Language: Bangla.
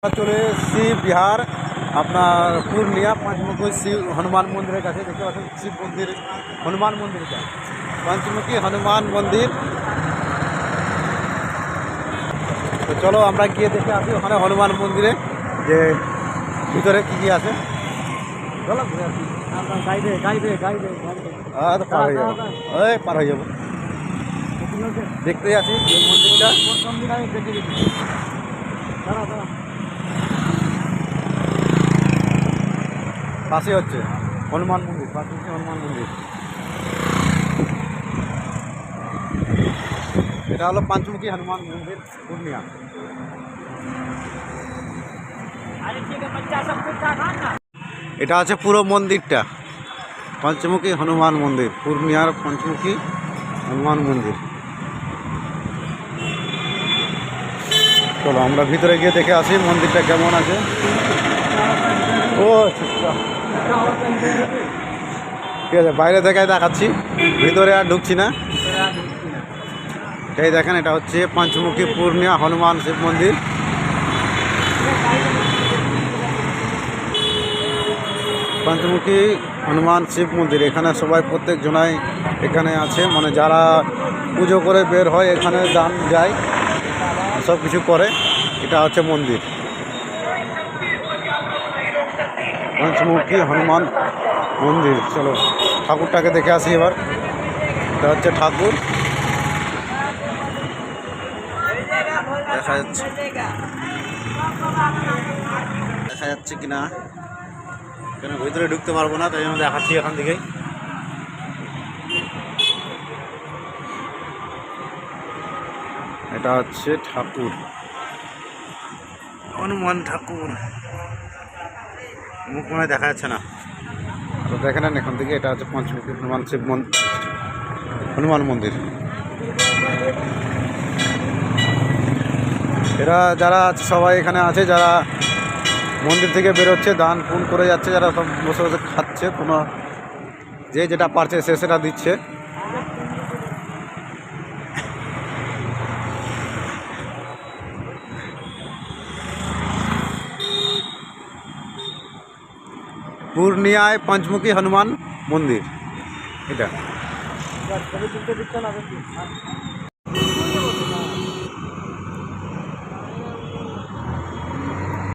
চলে এসেছি বিহার আপনার পূর্ণিয়া পঞ্চমুখী শিব হনুমান মন্দিরের কাছে। দেখতে পাচ্ছেন শিব মন্দির, হনুমান মন্দিরটা পঞ্চমুখী হনুমান মন্দির। তো চলো আমরা গিয়ে দেখে আসি ওখানে হনুমান মন্দিরে যে ভিতরে কী কী আছে। চলো ঘুরে আসি। পার হয়ে যাবো, ওই পার হয়ে যাবো, দেখতে আসি মন্দিরটা। পাশে হচ্ছে হনুমান মন্দির, পাশে হচ্ছে হনুমান মন্দির। এটা হলো পঞ্চমুখী হনুমান মন্দির পূর্ণিয়া। এটা আছে পুরো মন্দিরটা পঞ্চমুখী হনুমান মন্দির, পূর্ণিয়ার পঞ্চমুখী হনুমান মন্দির। চলো আমরা ভিতরে গিয়ে দেখে আসি মন্দিরটা কেমন আছে। ও ঠিক আছে, বাইরে থেকে দেখাচ্ছি, ভিতরে আর ঢুকছি না। এই দেখেন, এটা হচ্ছে পঞ্চমুখী পূর্ণিয়া হনুমান শিব মন্দির। পঞ্চমুখী হনুমান শিব মন্দির, এখানে সবাই প্রত্যেক জনাই এখানে আছে, মানে যারা পুজো করে বের হয় এখানে দান যায়, সব কিছু করে। এটা হচ্ছে মন্দির পঞ্চমুখী হনুমান মন্দির। চলো ঠাকুরটাকে দেখে আসি এবার। এটা হচ্ছে ঠাকুর, দেখা যাচ্ছে কিনা, কেন ভিতরে ঢুকতে পারবো না, তাই জন্য দেখাচ্ছি এখান থেকেই। এটা হচ্ছে ঠাকুর, হনুমান ঠাকুর, মুখ মনে দেখা যাচ্ছে না, তো দেখে নেন এখান থেকে। এটা হচ্ছে পঞ্চমুখী হনুমান শিব হনুমান মন্দির। এরা যারা আছে সবাই এখানে আছে, যারা মন্দির থেকে বেরোচ্ছে দান পুন করে যাচ্ছে, যারা সব বসে বসে খাচ্ছে, কোনো যে যেটা পারছে সে সেটা দিচ্ছে। পূর্ণিয়ায় পঞ্চমুখী হনুমান মন্দির এটা।